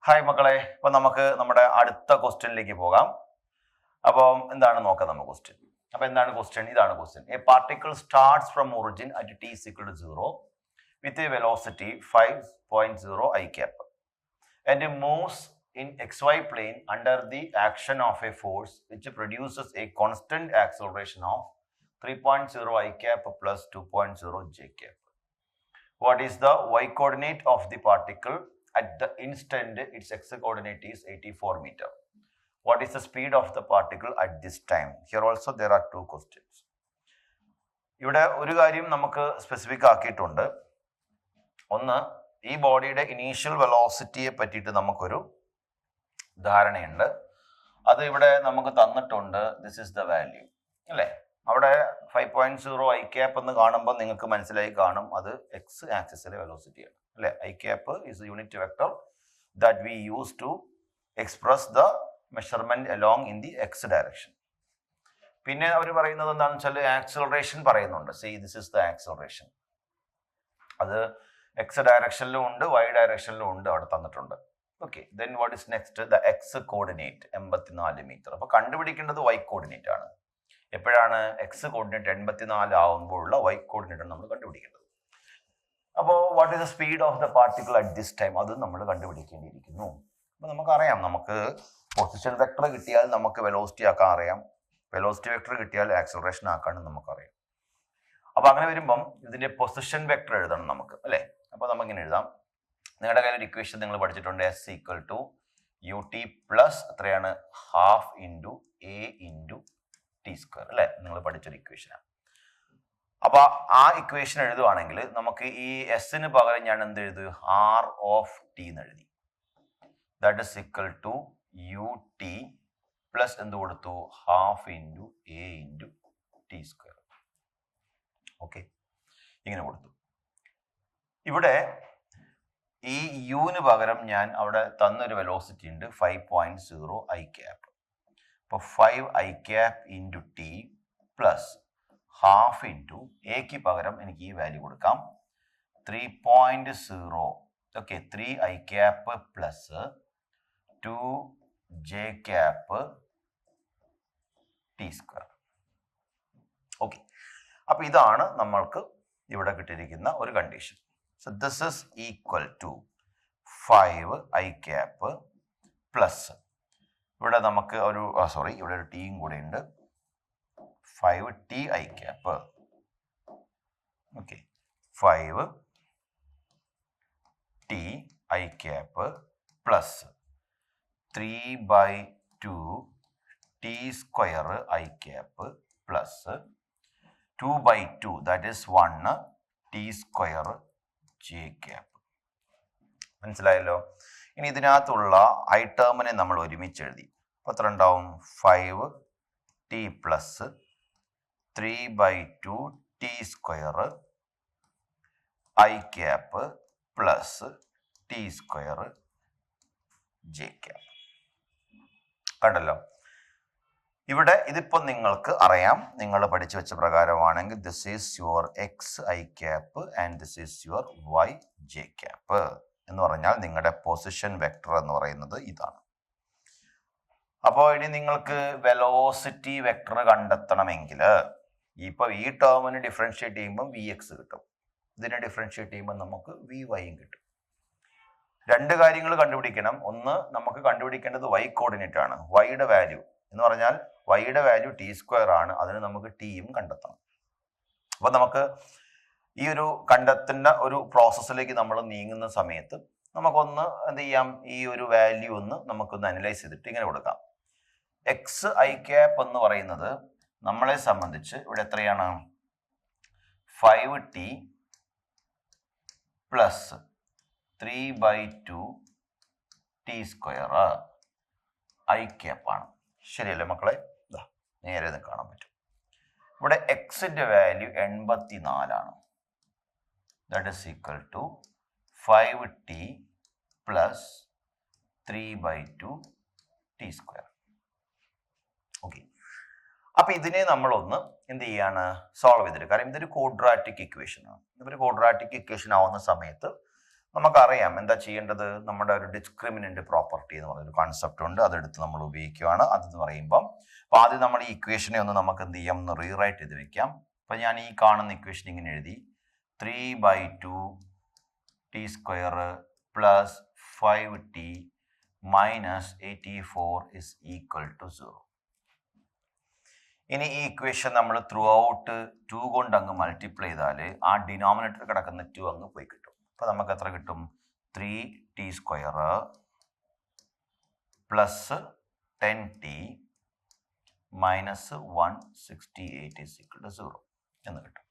Hi മക്കളെ, ഇപ്പൊ നമുക്ക് നമ്മുടെ അടുത്ത ക്വസ്റ്റ്യനിലേക്ക് പോകാം. അപ്പം എന്താണ് നോക്കാം നമുക്ക് ക്വസ്റ്റ്യൻ. അപ്പൊ എന്താണ് ക്വസ്റ്റ്യൻ? ഇതാണ് question. A particle starts from origin at t is equal to 0 with a velocity 5.0 i cap and moves in xy plane under the action of a force which produces a constant acceleration of 3.0 i cap plus 2.0 j cap. What is the y coordinate of the particle at the instant its x coordinate is 84 meter? What is the speed of the particle at this time? Here also there are two questions. ഇവിടെ ഒരു കാര്യം നമുക്ക് specific ആക്കിയിട്ടുണ്ട്. ഒന്ന്, ഈ ബോഡിയുടെ initial വെലോസിറ്റിയെ പറ്റിയിട്ട് നമുക്കൊരു ധാരണയുണ്ട്. അത് ഇവിടെ നമുക്ക് തന്നിട്ടുണ്ട്. ദിസ് ഇസ് ദ വാല്യൂ അല്ലേ? അവിടെ 5.0 ഐ ക്യാപ്പ് എന്ന് കാണുമ്പോൾ നിങ്ങൾക്ക് മനസ്സിലായി കാണും അത് എക്സ് ആക്സിസിലെ വെലോസിറ്റിയാണ് അല്ലെ. I cap is unit vector that we use to express the measurement along in the x direction. പിന്നെ അവർ പറയുന്നത് എന്താണെന്ന് വെച്ചാൽ ആക്സിലറേഷൻ പറയുന്നുണ്ട്. See this is the acceleration. അത് എക്സ് ഡയറക്ഷനിലും ഉണ്ട് വൈ ഡയറക്ഷനിലും ഉണ്ട്, അവിടെ തന്നിട്ടുണ്ട്. Okay, then what is next? The x coordinate 84 metre. അപ്പൊ കണ്ടുപിടിക്കേണ്ടത് വൈ കോർഡിനേറ്റ് ആണ്. എപ്പോഴാണ് എക്സ് കോർഡിനേറ്റ് 84 ആവുമ്പോഴുള്ള വൈ കോർഡിനേറ്റ് ആണ് നമ്മൾ കണ്ടുപിടിക്കേണ്ടത്. അപ്പോൾ what is the speed of the particle at this time, അത് നമ്മൾ കണ്ടുപിടിക്കേണ്ടിയിരിക്കുന്നു. അപ്പൊ നമുക്കറിയാം, നമുക്ക് പൊസിഷൻ വെക്ടർ കിട്ടിയാൽ നമുക്ക് വെലോസിറ്റി ആക്കാൻ അറിയാം, വെലോസിറ്റി വെക്ടർ കിട്ടിയാൽ ആക്സിലറേഷൻ ആക്കാനും നമുക്കറിയാം. അപ്പൊ അങ്ങനെ വരുമ്പം ഇതിന്റെ പൊസിഷൻ വെക്ടർ എഴുതണം നമുക്ക് അല്ലെ. അപ്പൊ നമുക്കിങ്ങനെ എഴുതാം. നിങ്ങളുടെ കയ്യിൽ ഒരു ഇക്വേഷൻ നിങ്ങൾ പഠിച്ചിട്ടുണ്ട്. S equal to U T plus എത്രയാണ്? Half into A into T square അല്ലെ. നിങ്ങൾ പഠിച്ചൊരു ഇക്വേഷനാണ്. അപ്പൊ ആ ഇക്വേഷൻ എഴുതുവാണെങ്കിൽ നമുക്ക് ഈ എസിന് പകരം ഞാൻ എന്ത് എഴുതും? ആർ ഓഫ് ടി എന്ന് എഴുതി. That is equal to U T plus എന്ത് കൊടുത്തു? Half into A into T square. Okay, ഇങ്ങനെ കൊടുത്തു. ഇവിടെ ഈ യുവിന് പകരം ഞാൻ അവിടെ തന്നൊരു വെലോസിറ്റി ഉണ്ട് 5.0 ഐ ക്യാപ്പ്. അപ്പോൾ 5 i cap into t plus half into എക്ക് പകരം എനിക്ക് ഈ വാല്യൂ കൊടുക്കാം 3.0. Okay, 3 i cap plus 2 j cap t square. Okay, അപ്പൊ ഇതാണ് നമ്മൾക്ക് ഇവിടെ കിട്ടിയിരിക്കുന്ന ഒരു condition. So this is equal to 5 i cap plus ഇവിടെ നമുക്ക് ഒരു ഇവിടെ ഒരു ടിയും കൂടെ ഉണ്ട്, 5 t i cap. Okay, 5 t i cap plus 3/2 T square I cap plus 2/2 that is 1 T square J cap. മനസ്സിലായല്ലോ? ഇനി ഇതിനകത്തുള്ള ഐ ടേമിനെ നമ്മൾ ഒരുമിച്ച് എഴുതി. അപ്പോൾ എത്ര ഉണ്ടാവും? 5 T plus 3/2 T square I cap plus T square J cap. കണ്ടല്ലോ? ഇവിടെ ഇതിപ്പോൾ നിങ്ങൾക്ക് അറിയാം, നിങ്ങൾ പഠിച്ചു വെച്ച പ്രകാരമാണെങ്കിൽ this is your X I cap and this is your Y J cap എന്ന് പറഞ്ഞാൽ നിങ്ങളുടെ പൊസിഷൻ വെക്ടർ എന്ന് പറയുന്നത് ഇതാണ്. അപ്പോൾ ഇനി നിങ്ങൾക്ക് വെലോസിറ്റി വെക്ടർ കണ്ടെത്തണമെങ്കിൽ ഇപ്പോൾ ഈ ടേമിന് ഡിഫറൻഷിയേറ്റ് ചെയ്യുമ്പോൾ വി എക്സ് കിട്ടും, ഇതിനെ ഡിഫറൻഷിയേറ്റ് ചെയ്യുമ്പോൾ നമുക്ക് വി വൈയും കിട്ടും. രണ്ട് കാര്യങ്ങൾ കണ്ടുപിടിക്കണം. ഒന്ന്, നമുക്ക് കണ്ടുപിടിക്കേണ്ടത് വൈ കോർഡിനേറ്റ് ആണ്. വൈയുടെ വാല്യൂ എന്ന് പറഞ്ഞാൽ വൈയുടെ വാല്യൂ ടി സ്ക്വയർ ആണ്, അതിന് നമുക്ക് ടിയും കണ്ടെത്തണം. അപ്പൊ നമുക്ക് ഈ ഒരു കണ്ടെത്തേണ്ട ഒരു പ്രോസസ്സിലേക്ക് നമ്മൾ നീങ്ങുന്ന സമയത്ത് നമുക്കൊന്ന് എന്ത് ചെയ്യാം? ഈ ഒരു വാല്യൂ ഒന്ന് നമുക്കൊന്ന് അനലൈസ് ചെയ്തിട്ട് ഇങ്ങനെ കൊടുക്കാം. എക്സ് ഐ ക്യാപ്പ് എന്ന് പറയുന്നത് നമ്മളെ സംബന്ധിച്ച് ഇവിടെ എത്രയാണ്? 5 T plus 3/2 T square I cap ആണ്. ശരിയല്ലേ മക്കളെ? നേരെ ഇത് കാണാൻ പറ്റും. ഇവിടെ എക്സിന്റെ വാല്യൂ 84 ആണ്. That is equal to 5 T plus 3/2 T square. Okay, അപ്പൊ ഇതിനെ നമ്മളൊന്ന് എന്ത് ചെയ്യാണ്? സോൾവ് ചെയ്തിട്ട്. കാരണം ഇതൊരു ക്വാഡ്രാറ്റിക് ഇക്വേഷൻ ആണ്. ഇതൊരു ക്വാഡ്രാറ്റിക് ഇക്വേഷൻ ആവുന്ന സമയത്ത് നമുക്കറിയാം എന്താ ചെയ്യേണ്ടത്. നമ്മുടെ ഒരു ഡിസ്ക്രിമിനന്റ് പ്രോപ്പർട്ടി എന്ന് പറയുന്ന ഒരു കോൺസെപ്റ്റ് ഉണ്ട്, അതെടുത്ത് നമ്മൾ ഉപയോഗിക്കുകയാണ്. അതെന്ന് പറയുമ്പം അപ്പോൾ ആദ്യം നമ്മൾ ഈ ഇക്വേഷനെ ഒന്ന് നമുക്ക് എന്ത് ചെയ്യാം, ഒന്ന് റീറൈറ്റ് ചെയ്ത് വെക്കാം. അപ്പം ഞാൻ ഈ കാണുന്ന ഇക്വേഷൻ ഇങ്ങനെ എഴുതി 3/2 t square plus 5t minus 84 is equal to 0. ഇനി ഈ ഇക്വേഷൻ നമ്മൾ ത്രൂ ഔട്ട് 2 കൊണ്ട് അങ്ങ് മൾട്ടിപ്ലൈ ചെയ്താൽ ആ ഡിനോമിനേറ്റർ കിടക്കുന്ന 2 അങ്ങ് പോയി കിട്ടും. അപ്പോൾ നമുക്ക് എത്ര കിട്ടും, 3t square plus 10t minus 168 is equal to 0 എന്ന് കിട്ടും.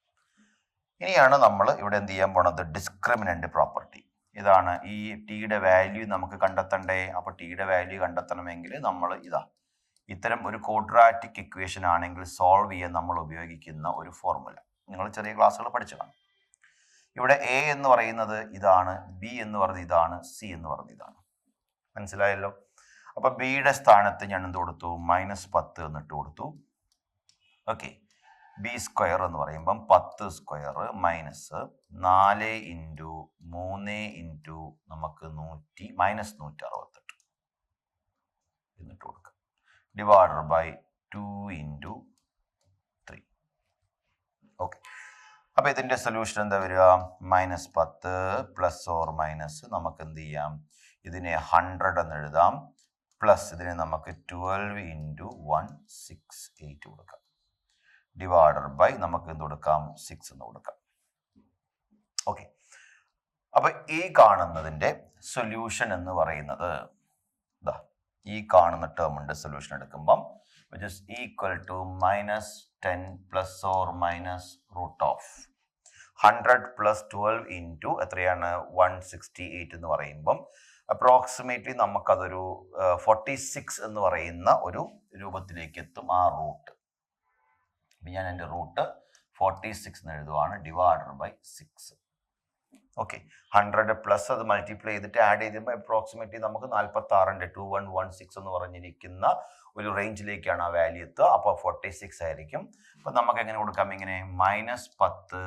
ഇനിയാണ് നമ്മൾ ഇവിടെ എന്ത് ചെയ്യാൻ പോണത്, ഡിസ്ക്രിമിനന്റ് പ്രോപ്പർട്ടി. ഇതാണ് ഈ ടിയുടെ വാല്യൂ നമുക്ക് കണ്ടെത്തണ്ടേ. അപ്പോൾ ടിയുടെ വാല്യൂ കണ്ടെത്തണമെങ്കിൽ നമ്മൾ ഇത്തരം ഒരു ക്വാഡ്രാറ്റിക് ഇക്വേഷൻ ആണെങ്കിൽ സോൾവ് ചെയ്യാൻ നമ്മൾ ഉപയോഗിക്കുന്ന ഒരു ഫോർമുല നിങ്ങൾ ചെറിയ ക്ലാസ്സുകൾ പഠിച്ചു കാണും. ഇവിടെ എ എന്ന് പറയുന്നത് ഇതാണ്, ബി എന്ന് പറയുന്നത് ഇതാണ്, സി എന്ന് പറയുന്നത് ഇതാണ്. മനസ്സിലായല്ലോ. അപ്പൊ ബിയുടെ സ്ഥാനത്ത് ഞാൻ എന്ത് കൊടുത്തു, -10 എന്നിട്ട് കൊടുത്തു. ഓക്കെ, ബി സ്ക്വയർ എന്ന് പറയുമ്പം 10 സ്ക്വയർ മൈനസ് 4 ഇൻറ്റു 3 ഇൻറ്റു നമുക്ക് -168 എന്നിട്ട് കൊടുക്കുക, ഡിവൈഡഡ് ബൈ 2 ഇൻറ്റു 3. ഓക്കെ, അപ്പൊ ഇതിന്റെ സൊല്യൂഷൻ എന്താ വരിക, -10 പ്ലസ് ഓർ മൈനസ് നമുക്ക് എന്ത് ചെയ്യാം, ഇതിനെ 100 എന്ന് എഴുതാം, പ്ലസ് ഇതിനെ നമുക്ക് 12 ഇൻറ്റു 168 കൊടുക്കാം, ഡിവൈഡഡ് ബൈ നമുക്ക് എന്ത് കൊടുക്കാം, 6 എന്ന് കൊടുക്കാം. ഓക്കെ, അപ്പൊ ഈ കാണുന്നതിന്റെ സൊല്യൂഷൻ എന്ന് പറയുന്നത് ഈ കാണുന്ന ടേമിന്റെ സൊല്യൂഷൻ എടുക്കുമ്പം which is equal to -10 plus or minus root of 100 plus 12 into എത്രയാണ് 168 എന്ന് പറയുമ്പം അപ്രോക്സിമേറ്റ്ലി നമുക്കതൊരു 46 എന്ന് പറയുന്ന ഒരു രൂപത്തിലേക്ക് എത്തും ആ റൂട്ട്. ഞാൻ എൻ്റെ റൂട്ട് 46 എന്ന് എഴുതുവാണ്, ഡിവൈഡഡ് ബൈ 6. ഓക്കെ, 100 പ്ലസ് അത് മൾട്ടിപ്ലൈ ചെയ്തിട്ട് ആഡ് ചെയ്യുമ്പോൾ അപ്രോക്സിമേറ്റ്ലി നമുക്ക് 46 2116 എന്ന് പറഞ്ഞിരിക്കുന്ന ഒരു റേഞ്ചിലേക്കാണ് ആ വാല്യൂ എത്തുക. അപ്പോൾ 46 ആയിരിക്കും. അപ്പം നമുക്ക് എങ്ങനെ കൊടുക്കാം, ഇങ്ങനെ -10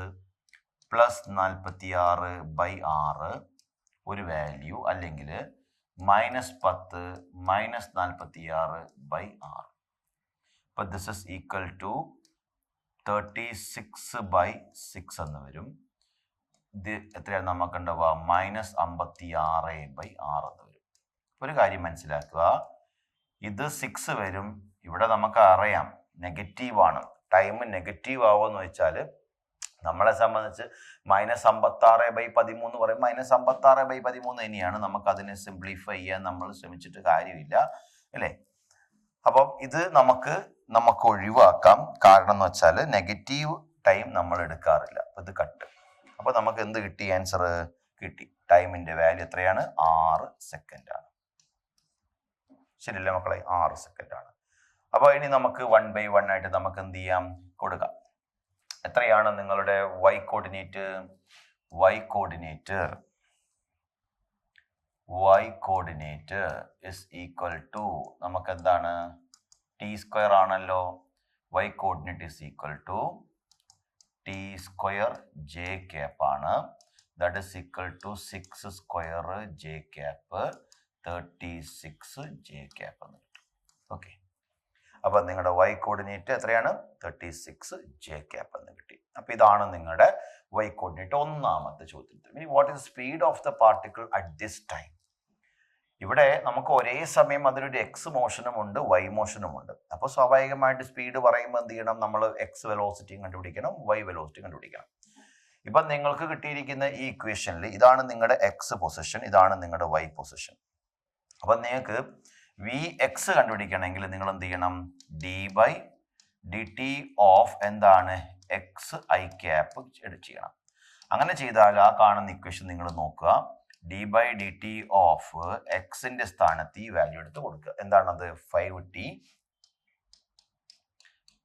പ്ലസ് 46 ബൈ 6 ഒരു വാല്യൂ, അല്ലെങ്കിൽ -10 മൈനസ് 46 ബൈ 6. അപ്പം this is equal to 36 by 6 എന്ന് വരും. ഇത് എത്രയാണ് നമുക്കുണ്ടാവുക, -56 ബൈ 6 എന്ന് വരും. ഒരു കാര്യം മനസ്സിലാക്കുക, ഇത് 6 വരും, ഇവിടെ നമുക്ക് അറിയാം നെഗറ്റീവാണ്. ടൈം നെഗറ്റീവ് ആവുമെന്ന് വെച്ചാൽ നമ്മളെ സംബന്ധിച്ച് -56/13 പറയും, -56/13 തന്നെയാണ്. നമുക്ക് അതിനെ സിംപ്ലിഫൈ ചെയ്യാൻ നമ്മൾ ശ്രമിച്ചിട്ട് കാര്യമില്ല, അല്ലേ? അപ്പം ഇത് നമുക്ക് ഒഴിവാക്കാം. കാരണം എന്ന് വെച്ചാൽ നെഗറ്റീവ് ടൈം നമ്മൾ എടുക്കാറില്ല. അപ്പം ഇത് കട്ട്. അപ്പൊ നമുക്ക് എന്ത് കിട്ടി, ആൻസർ കിട്ടി. ടൈമിന്റെ വാല്യൂ എത്രയാണ്, 6 സെക്കൻഡ് ആണ്. ശരിയല്ലേ മക്കളെ, 6 സെക്കൻഡ് ആണ്. അപ്പൊ ഇനി നമുക്ക് 1 by 1 ആയിട്ട് നമുക്ക് എന്ത് ചെയ്യാം, കൊടുക്കാം. എത്രയാണ് നിങ്ങളുടെ y coordinate? y coordinate is equal to നമുക്ക് എന്താണ്, t സ്ക്വയർ ആണല്ലോ. y coordinate is equal to t square j cap ആണ്. That is equal to 6 square j cap 36 j cap എന്ന് കിട്ടും. ഓക്കെ, അപ്പൊ നിങ്ങളുടെ y കോർഡിനേറ്റ് എത്രയാണ്, 36 j ക്യാപ്പ് എന്ന് കിട്ടി. അപ്പൊ ഇതാണ് നിങ്ങളുടെ y കോർഡിനേറ്റ് ഒന്നാമത്തെ ചോദ്യത്തിൽ. ഇനി what is speed of the particle at this time? ഇവിടെ നമുക്ക് ഒരേ സമയം അതിലൊരു എക്സ് മോഷനും ഉണ്ട്, വൈ മോഷനും ഉണ്ട്. അപ്പോൾ സ്വാഭാവികമായിട്ട് സ്പീഡ് പറയുമ്പോൾ എന്ത് ചെയ്യണം, നമ്മൾ എക്സ് വെലോസിറ്റിയും കണ്ടുപിടിക്കണം, വൈ വെലോസിറ്റിയും കണ്ടുപിടിക്കണം. ഇപ്പം നിങ്ങൾക്ക് കിട്ടിയിരിക്കുന്ന ഈ ഇക്വേഷനിൽ ഇതാണ് നിങ്ങളുടെ എക്സ് പൊസിഷൻ, ഇതാണ് നിങ്ങളുടെ വൈ പൊസിഷൻ. അപ്പം നിങ്ങൾക്ക് വി എക്സ് കണ്ടുപിടിക്കണമെങ്കിൽ നിങ്ങൾ എന്ത് ചെയ്യണം, d/dt ഓഫ് എന്താണ്, എക്സ് ഐ ക്യാപ്പ് ചെയ്യണം. അങ്ങനെ ചെയ്താൽ ആ കാണുന്ന ഇക്വേഷൻ നിങ്ങൾ നോക്കുക, d/dt ഓഫ് എക്സിന്റെ സ്ഥാനത്ത് ഈ വാല്യൂ എടുത്ത് കൊടുക്കുക. എന്താണത്, 5t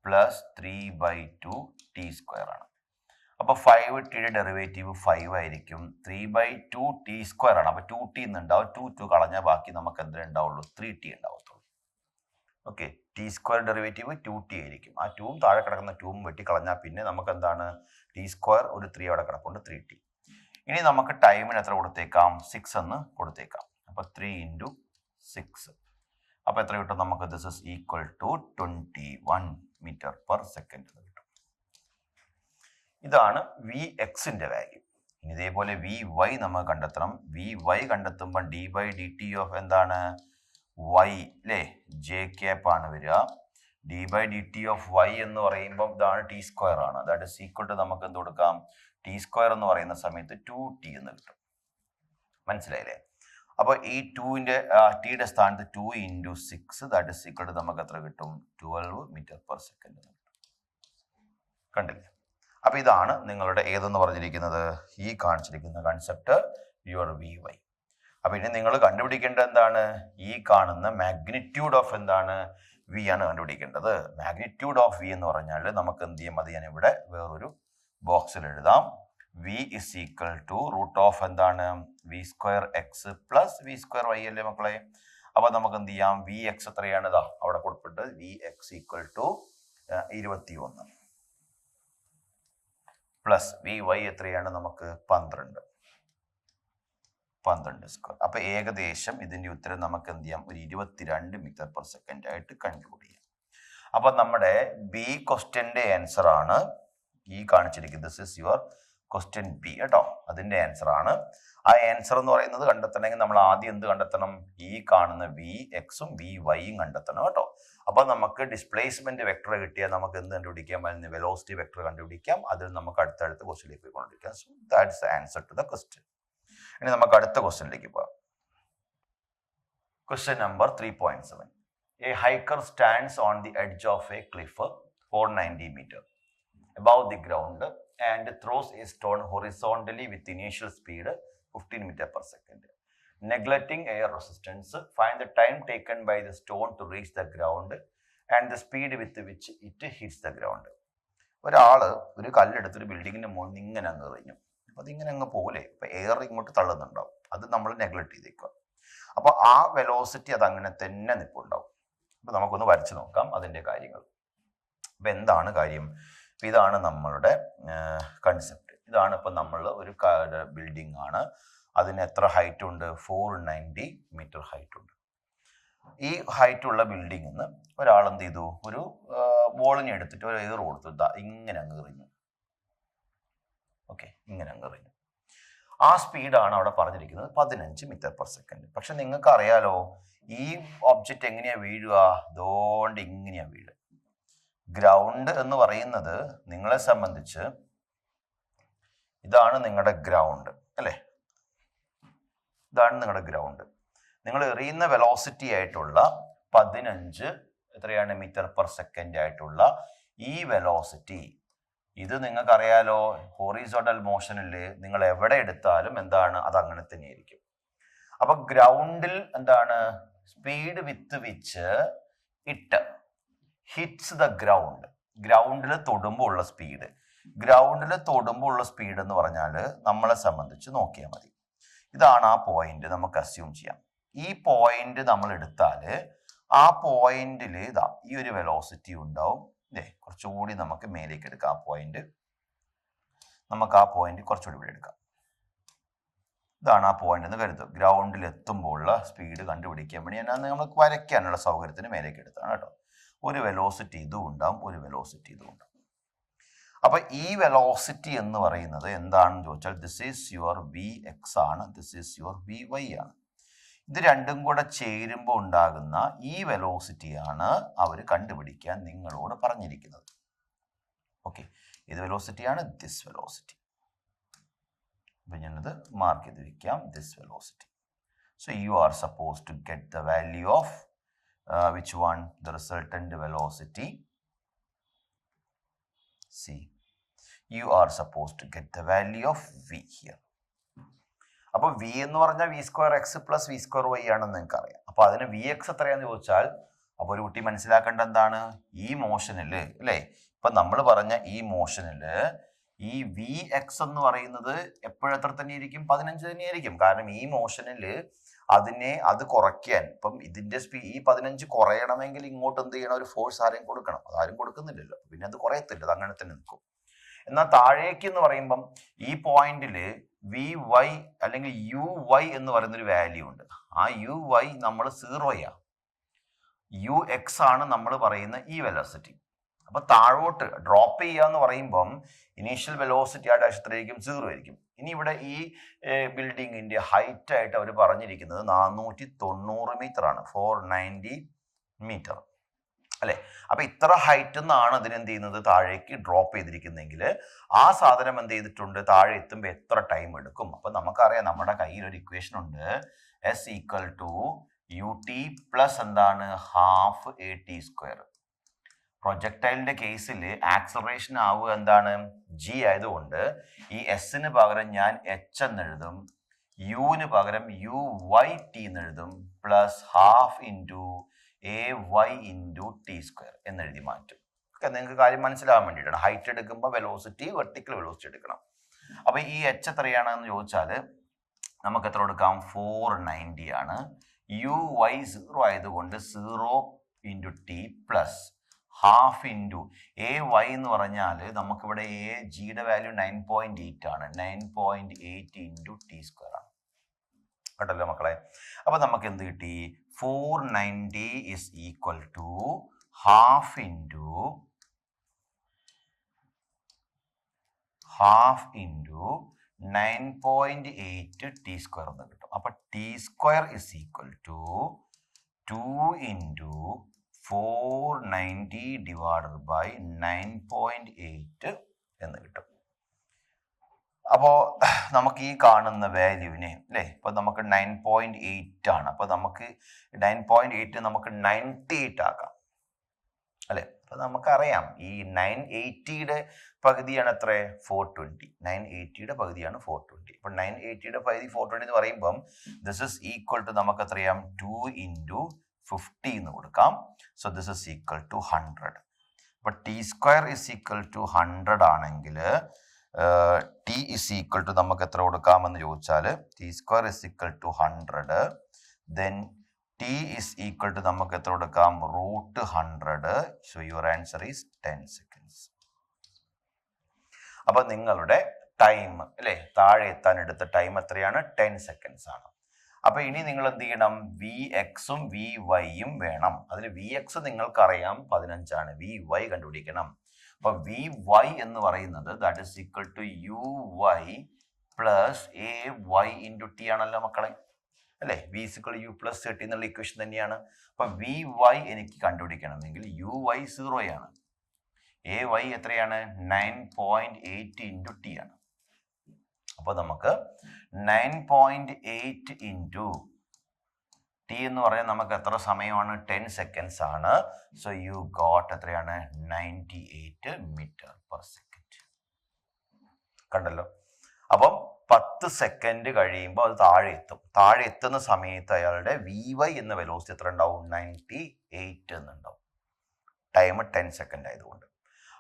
പ്ലസ് 3/2 t സ്ക്വയർ ആണ്. അപ്പൊ 5tയുടെ ഡെറിവേറ്റീവ് 5 ആയിരിക്കും. 3/2 t സ്ക്വയർ ആണ്. അപ്പൊ 2t എന്നുണ്ടാവും. 2 കളഞ്ഞാൽ ബാക്കി നമുക്ക് എന്തിനാ ഉണ്ടാവുള്ളൂ, 3t ഉണ്ടാവത്തുള്ളൂ. Okay, T square derivative 2t ആയിരിക്കും. ആ 2 താഴെ കിടക്കുന്ന 2 വെട്ടി കളഞ്ഞാൽ പിന്നെ നമുക്ക് എന്താണ്, ടി സ്ക്വയർ ഒരു 3 അവിടെ കിടപ്പുണ്ട്, 3t. ഇനി നമുക്ക് ടൈമിന് എത്ര കൊടുത്തേക്കാം? 6 എന്ന് കൊടുത്തേക്കാം. അപ്പൊ 3 × 6. അപ്പൊ എത്ര കിട്ടും നമുക്ക്? This is equal to 21 m/s എന്ന് കിട്ടും. ഇതാണ് Vx-ന്റെ വാല്യൂ. ഇനി ഇതേപോലെ Vy നമ്മൾ കണ്ടെത്തണം. Vy കണ്ടെത്തുമ്പോൾ d/dt ഓഫ് എന്താണ്? y അല്ലേ? j ആണ് വരിക. d/dt ഓഫ് y എന്ന് പറയുമ്പോൾ ഇതാണ് t² ആണ്. ദാറ്റ് ഇസ് ഈക്വൽ ടു നമുക്ക് എന്ത് കൊടുക്കാം? t² എന്ന് പറയുന്ന സമയത്ത് 2t എന്ന് കിട്ടും. മനസ്സിലായില്ലേ? അപ്പൊ ഈ 2ന്റെ ടിയുടെ സ്ഥാനത്ത് 2 × 6 ദാറ്റ് ഇസ് ഈക്വൽ ടു നമുക്ക് എത്ര കിട്ടും? 12 m/s എന്ന് കിട്ടും. കണ്ടില്ലേ? അപ്പൊ ഇതാണ് നിങ്ങളുടെ ഏതെന്ന് പറഞ്ഞിരിക്കുന്നത്? ഈ കാണിച്ചിരിക്കുന്ന കൺസെപ്റ്റ് യുവർ Vy. അപ്പൊ ഇനി നിങ്ങൾ കണ്ടുപിടിക്കേണ്ടത് എന്താണ്? ഈ കാണുന്ന മാഗ്നിറ്റ്യൂഡ് ഓഫ് എന്താണ്? V ആണ് കണ്ടുപിടിക്കേണ്ടത്. മാഗ്നിറ്റ്യൂഡ് ഓഫ് V എന്ന് പറഞ്ഞാൽ നമുക്ക് എന്ത് ചെയ്യും? അത് ഞാൻ ഇവിടെ വേറൊരു ബോക്സിൽ എഴുതാം. V is equal to root of എന്താണ്? v² x plus v² y അല്ലേ മക്കളെ? അപ്പൊ നമുക്ക് എന്ത് ചെയ്യാം? Vx എത്രയാണ്? ഇതാ അവിടെ കൊടുത്തിട്ട് Vx equal to 21 plus Vy എത്രയാണ്? നമുക്ക് 12 12². അപ്പൊ ഏകദേശം ഇതിന്റെ ഉത്തരം നമുക്ക് എന്ത് ചെയ്യാം? ഒരു 22 m/s ആയിട്ട് കൺക്ലൂഡ് ചെയ്യാം. അപ്പൊ നമ്മുടെ ബി ക്വസ്റ്റ്യന്റെ ആൻസർ ആണ് ഈ കാണിച്ചിരിക്കുന്നത്. This is your question B കേട്ടോ. അതിന്റെ ആൻസർ ആണ്. ആ ആൻസർ എന്ന് പറയുന്നത് കണ്ടെത്തണമെങ്കിൽ നമ്മൾ ആദ്യം എന്ത് കണ്ടെത്തണം? ഈ കാണുന്ന Vx-ഉം Vyയും കണ്ടെത്തണം കേട്ടോ. അപ്പൊ നമുക്ക് ഡിസ്പ്ലേസ്മെന്റ് വെക്ടർ കിട്ടിയാൽ നമുക്ക് എന്ത് കണ്ടുപിടിക്കാം? അതിന് വെലോസിറ്റി വെക്ടർ കണ്ടുപിടിക്കാം. അതിൽ നമുക്ക് അടുത്തടുത്ത ക്വസ്റ്റ്യനിലേക്ക് കൊണ്ടിരിക്കാം. So that's the answer to the question. ഇനി നമുക്ക് അടുത്ത ക്വസ്റ്റ്യനിലേക്ക് പോകാം. Question number 3.7. A hiker stands on the edge of a cliff 490 meters above the ground and throws a stone horizontally with initial speed 15 m/s. Neglecting air resistance, find the time taken by the stone to reach the ground and the speed with which it hits the ground. ഒരാള് ഒരു കല്ലെടുത്തൊരു ബിൽഡിങ്ങിന്റെ മുകളിൽ ഇങ്ങനെ അങ്ങ് എറിഞ്ഞു. അപ്പൊ അതിങ്ങനെ അങ്ങ് പോലെ ഇപ്പൊ എയർ ഇങ്ങോട്ട് തള്ളുന്നുണ്ടാവും. അത് നമ്മൾ നെഗ്ലക്ട് ചെയ്തേക്കുക. അപ്പൊ ആ വെലോസിറ്റി അത് അങ്ങനെ തന്നെ നിൽപ്പുണ്ടാവും. അപ്പൊ നമുക്കൊന്ന് വരച്ചു നോക്കാം അതിന്റെ കാര്യങ്ങൾ. അപ്പൊ എന്താണ് കാര്യം? ഇതാണ് നമ്മളുടെ കൺസെപ്റ്റ്. ഇതാണ് ഇപ്പൊ നമ്മൾ ഒരു ബിൽഡിംഗ് ആണ്. അതിന് എത്ര ഹൈറ്റ് ഉണ്ട്? 490 മീറ്റർ ഹൈറ്റ് ഉണ്ട്. ഈ ഹൈറ്റ് ഉള്ള ബിൽഡിംഗ് നിന്ന് ഒരാൾ എന്ത് ചെയ്തു? ഒരു ബോളിനെ എടുത്തിട്ട് ഒരു എയർ കൊടുത്തു. ഇങ്ങനെ അങ്ങ് എറിഞ്ഞു. ഓക്കെ, ഇങ്ങനെ അങ്ങ് എറിഞ്ഞു. ആ സ്പീഡാണ് അവിടെ പറഞ്ഞിരിക്കുന്നത് 15 m/s. പക്ഷെ നിങ്ങൾക്ക് അറിയാലോ ഈ ഒബ്ജക്റ്റ് എങ്ങനെയാ വീഴുക? അതുകൊണ്ട് ഇങ്ങനെയാ വീഴുക. ഗ്രൗണ്ട് എന്ന് പറയുന്നത് നിങ്ങളെ സംബന്ധിച്ച് ഇതാണ് നിങ്ങളുടെ ഗ്രൗണ്ട് അല്ലേ? ഇതാണ് നിങ്ങളുടെ ഗ്രൗണ്ട്. നിങ്ങൾ എറിയുന്ന വെലോസിറ്റി ആയിട്ടുള്ള 15 എത്രയാണ്? m/s ആയിട്ടുള്ള ഈ വെലോസിറ്റി, ഇത് നിങ്ങൾക്കറിയാലോ ഹൊറിസോണ്ടൽ മോഷനിൽ നിങ്ങൾ എവിടെ എടുത്താലും എന്താണ്? അത് അങ്ങനെ തന്നെയായിരിക്കും. അപ്പൊ ഗ്രൗണ്ടിൽ എന്താണ്? Speed with which it hits the ground. ഗ്രൗണ്ടിൽ തൊടുമ്പോൾ ഉള്ള സ്പീഡ്. ഗ്രൗണ്ടിൽ തൊടുമ്പോൾ ഉള്ള സ്പീഡ് എന്ന് പറഞ്ഞാൽ നമ്മളെ സംബന്ധിച്ച് നോക്കിയാൽ മതി. ഇതാണ് ആ പോയിന്റ്. നമുക്ക് അസ്യൂം ചെയ്യാം. ഈ പോയിന്റ് നമ്മൾ എടുത്താല് ആ പോയിന്റിൽ ഇതാ ഈ ഒരു വെലോസിറ്റി ഉണ്ടാവും. കുറച്ചുകൂടി നമുക്ക് മേലേക്ക് എടുക്കാം. ആ പോയിന്റ് നമുക്ക് ആ പോയിന്റ് കുറച്ചുകൂടി ഇവിടെ എടുക്കാം. ഇതാണ് ആ പോയിന്റ് എന്ന് കരുതും. ഗ്രൗണ്ടിൽ എത്തുമ്പോൾ ഉള്ള സ്പീഡ് കണ്ടുപിടിക്കാൻ വേണ്ടി ഞാൻ നമുക്ക് വരയ്ക്കാനുള്ള സൗകര്യത്തിന് മേലേക്ക് എടുത്താണ് കേട്ടോ. ഒരു വെലോസിറ്റി ഇതും ഉണ്ടാവും, ഒരു വെലോസിറ്റി ഇതും ഉണ്ടാവും. അപ്പൊ ഈ വെലോസിറ്റി എന്ന് പറയുന്നത് എന്താണെന്ന് ചോദിച്ചാൽ ദിസ് ഈസ് യുവർ Vx ആണ്, ദിസ് ഈസ് യുവർ Vy ആണ്. ഇത് രണ്ടും കൂടെ ചേരുമ്പോൾ ഉണ്ടാകുന്ന ഈ വെലോസിറ്റിയാണ് അവർ കണ്ടുപിടിക്കാൻ നിങ്ങളോട് പറഞ്ഞിരിക്കുന്നത്. ഓക്കെ, ഇത് വെലോസിറ്റിയാണ്, ദിസ് വെലോസിറ്റി. അപ്പൊ ഞാനത് മാർക്ക് ചെയ്ത് വെക്കാം, this velocity. So you are suppose to get the value of which one? The resultant velocity. See, you are suppose to get the value of V here. അപ്പൊ V എന്ന് പറഞ്ഞാൽ v² x plus v² y ആണെന്ന് നിങ്ങൾക്ക് അറിയാം. അപ്പൊ അതിന് Vx എത്രയാന്ന് ചോദിച്ചാൽ അപ്പൊ ഒരു കുട്ടി മനസ്സിലാക്കേണ്ട എന്താണ്? ഈ മോഷനില് അല്ലെ, ഇപ്പൊ നമ്മൾ പറഞ്ഞ ഈ മോഷനില് ഈ Vx എന്ന് പറയുന്നത് എപ്പോഴെത്ര തന്നെയായിരിക്കും? 15 തന്നെയായിരിക്കും. കാരണം ഈ മോഷനില് അത് കുറയ്ക്കാൻ ഇപ്പം ഇതിന്റെ ഈ 15 കുറയണമെങ്കിൽ ഇങ്ങോട്ട് എന്ത് ചെയ്യണം? ഒരു ഫോഴ്സ് ആരെയും കൊടുക്കണം. അതാരും കൊടുക്കുന്നില്ലല്ലോ, പിന്നെ അത് കുറയത്തില്ല, അത് അങ്ങനെ തന്നെ നിൽക്കും. എന്നാൽ താഴേക്ക് എന്ന് പറയുമ്പം ഈ പോയിന്റില് വി വൈ അല്ലെങ്കിൽ യു വൈ എന്ന് പറയുന്നൊരു വാല്യൂ ഉണ്ട്. ആ യു വൈ നമ്മൾ 0 യു എക്സ് ആണ് നമ്മൾ പറയുന്ന ഈ വെലോസിറ്റി. അപ്പൊ താഴോട്ട് ഡ്രോപ്പ് ചെയ്യുക എന്ന് പറയുമ്പം ഇനീഷ്യൽ വെലോസിറ്റി ആ ഡാഷ് എത്രയായിരിക്കും? 0 ആയിരിക്കും. ഇനി ഇവിടെ ഈ ബിൽഡിങ്ങിന്റെ ഹൈറ്റ് ആയിട്ട് അവർ പറഞ്ഞിരിക്കുന്നത് 490 മീറ്റർ ആണ്, 490 മീറ്റർ അല്ലെ. അപ്പൊ ഇത്ര ഹൈറ്റ് നിന്നാണ് ഇതിനെന്ത് ചെയ്യുന്നത്, താഴേക്ക് ഡ്രോപ്പ് ചെയ്തിരിക്കുന്നെങ്കിൽ ആ സാധനം എന്ത് ചെയ്തിട്ടുണ്ട്, താഴെ എത്തുമ്പോൾ എത്ര ടൈം എടുക്കും? അപ്പൊ നമുക്കറിയാം, നമ്മുടെ കയ്യിൽ ഒരു ഇക്വേഷൻ ഉണ്ട്, S equal to U T plus എന്താണ്, ഹാഫ് എ ടി സ്ക്വയർ. പ്രൊജക്ടൈലിന്റെ കേസിൽ ആക്സലറേഷൻ ആവുക എന്താണ്, ജി ആയതുകൊണ്ട് ഈ എസിന് പകരം ഞാൻ എച്ച് എന്ന് എഴുതും, യുവിന് പകരം യു വൈ ടി എന്ന് എഴുതും, plus half into A Y into T square എന്നെഴുതി മാറ്റും. നിങ്ങൾക്ക് കാര്യം മനസ്സിലാവാൻ വേണ്ടിയിട്ടാണ്. ഹൈറ്റ് എടുക്കുമ്പോൾ വെലോസിറ്റി, വെർട്ടിക്കൽ വെലോസിറ്റി എടുക്കണം. അപ്പൊ ഈ എച്ച് എത്രയാണെന്ന് ചോദിച്ചാൽ നമുക്ക് എത്ര കൊടുക്കാം, 490 ആണ്. യു വൈ 0 ആയതുകൊണ്ട് 0 into t plus half into A y എന്ന് പറഞ്ഞാൽ നമുക്കിവിടെ എ ജിയുടെ വാല്യൂ 9.8 ആണ്, 9.8 ഇൻറ്റു ടി സ്ക്വയർ ആണ്. കേട്ടല്ലോ മക്കളെ. അപ്പൊ നമുക്ക് എന്ത് കിട്ടി, 490 is equal to half into 9.8 t square എന്ന് കിട്ടും. അപ്പൊ t square is equal to 2 into 490 divided by 9.8 എന്ന് കിട്ടും. അപ്പോ നമുക്ക് ഈ കാണുന്ന വാല്യൂവിനെ അല്ലേ, ഇപ്പൊ നമുക്ക് 9.8 ആണ്. അപ്പൊ നമുക്ക് 9.8 നമുക്ക് 98 ആക്കാം അല്ലെ. അപ്പൊ നമുക്കറിയാം ഈ 980യുടെ പകുതിയാണ് എത്ര, 420. 980യുടെ പകുതിയാണ് 420. അപ്പൊ 980യുടെ പകുതി 420 എന്ന് പറയുമ്പം ദിസ് ഇസ് ഈക്വൽ ടു നമുക്ക് എത്രയാം, 2 ഇൻറ്റു 50 എന്ന് കൊടുക്കാം. So this is equal to 100. അപ്പൊ t square is equal to 100 ആണെങ്കിൽ ടി ഇസ് ഈക്വൽ ടു നമുക്ക് എത്ര കൊടുക്കാമെന്ന് ചോദിച്ചാൽ t square is equal to 100, then t is equal to നമുക്ക് എത്ര കൊടുക്കാം, √100. So your answer is 10 seconds. അപ്പൊ നിങ്ങളുടെ ടൈം അല്ലെ, താഴെ എത്താൻ എടുത്ത ടൈം എത്രയാണ്, 10 seconds ആണ്. അപ്പൊ ഇനി നിങ്ങൾ എന്ത് ചെയ്യണം, വി എക്സും വി വൈയും വേണം. അതിൽ വി എക്സ് നിങ്ങൾക്കറിയാം 15 ആണ്, വി വൈ കണ്ടുപിടിക്കണം. അപ്പൊ വി വൈ എന്ന് പറയുന്നത് that is equal to u y plus a Y into t ആണല്ലോ മക്കളെ അല്ലെ. വി ഇക്വൽ യു പ്ലസ് 30 എന്നുള്ള ഇക്വേഷൻ തന്നെയാണ്. അപ്പൊ വി വൈ എനിക്ക് കണ്ടുപിടിക്കണമെങ്കിൽ യു വൈ 0 ആണ്, എ വൈ എത്രയാണ്, 9.8 ഇൻറ്റു ടി ആണ്. അപ്പൊ നമുക്ക് 9.8 ഇൻറ്റു ടി എന്ന് പറയാൻ നമുക്ക് എത്ര സമയമാണ്, 10 seconds ആണ്. സോ യു ഗോട്ട് എത്രയാണ്, 98 മീറ്റർ പെർ സെക്കൻഡ്. കണ്ടല്ലോ. അപ്പം 10 സെക്കൻഡ് കഴിയുമ്പോൾ അത് താഴെ എത്തും. താഴെ എത്തുന്ന സമയത്ത് അയാളുടെ വി വൈ എന്ന വെലോസിറ്റി എത്ര ഉണ്ടാവും, 98 എന്നുണ്ടാവും. ടൈം 10 സെക്കൻഡ് ആയതുകൊണ്ട്.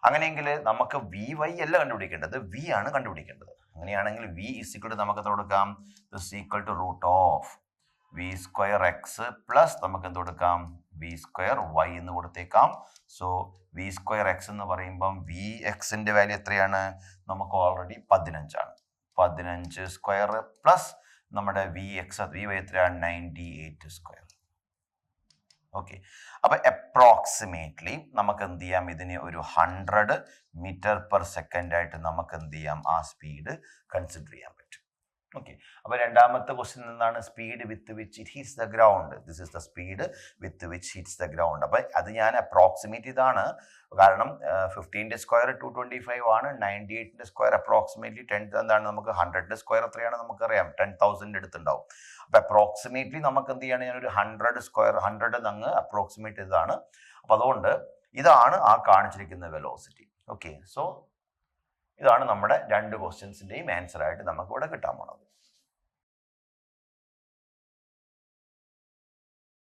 അങ്ങനെയെങ്കിൽ നമുക്ക് വി വൈ അല്ല കണ്ടുപിടിക്കേണ്ടത്, വി ആണ് കണ്ടുപിടിക്കേണ്ടത്. അങ്ങനെയാണെങ്കിൽ വി ഇസ് ഈക്വൽ ടു നമുക്ക് എത്ര കൊടുക്കാം, ദിസ് ഈക്വൽ ടു √ഓഫ് വി സ്ക്വയർ എക്സ് പ്ലസ് നമുക്ക് എന്ത് കൊടുക്കാം, വി സ്ക്വയർ വൈ എന്ന് കൊടുത്തേക്കാം. സോ വി സ്ക്വയർ എക്സ് എന്ന് പറയുമ്പം വി എക്സിന്റെ വാല്യൂ എത്രയാണ്, നമുക്ക് ഓൾറെഡി 15 ആണ്. 15 സ്ക്വയർ പ്ലസ് നമ്മുടെ വി എക്സ് വി വൈ എത്രയാണ്, 98 സ്ക്വയർ. ഓക്കെ. അപ്പൊ അപ്രോക്സിമേറ്റ്ലി നമുക്ക് എന്ത് ചെയ്യാം, ഇതിനെ ഒരു 100 മീറ്റർ പെർ സെക്കൻഡ് ആയിട്ട് നമുക്ക് എന്ത് ചെയ്യാം, ആ സ്പീഡ് കൺസിഡർ ചെയ്യാൻ പറ്റും. ഓക്കെ. അപ്പൊ രണ്ടാമത്തെ ക്വസ്റ്റ്യൻ എന്താണ്, speed with which it hits the ground. This is the speed with which hits the ground. അപ്പൊ അത് ഞാൻ അപ്രോക്സിമേറ്റ് ഇതാണ്, കാരണം 15ന്റെ സ്ക്വയർ 225 ആണ്, 98ന്റെ സ്ക്വയർ അപ്രോക്സിമേറ്റ്ലി 10 എന്താണ്, നമുക്ക് 100ന്റെ സ്ക്വയർ എത്രയാണ് നമുക്കറിയാം, 10,000 അടുത്തുണ്ടാവും. അപ്പൊ അപ്രോക്സിമേറ്റ്ലി നമുക്ക് എന്ത് ചെയ്യണം, ഞാനൊരു 100 സ്ക്വയർ 100 അങ്ങ് അപ്രോക്സിമേറ്റ് ചെയ്തതാണ്. അപ്പൊ അതുകൊണ്ട് ഇതാണ് ആ കാണിച്ചിരിക്കുന്ന വെലോസിറ്റി. ഓക്കെ. സോ ഇതാണ് നമ്മുടെ രണ്ട് ക്വസ്റ്റ്യൻസിന്റെയും ആൻസർ ആയിട്ട് നമുക്ക് ഇവിടെ കിട്ടാൻ പോണത്.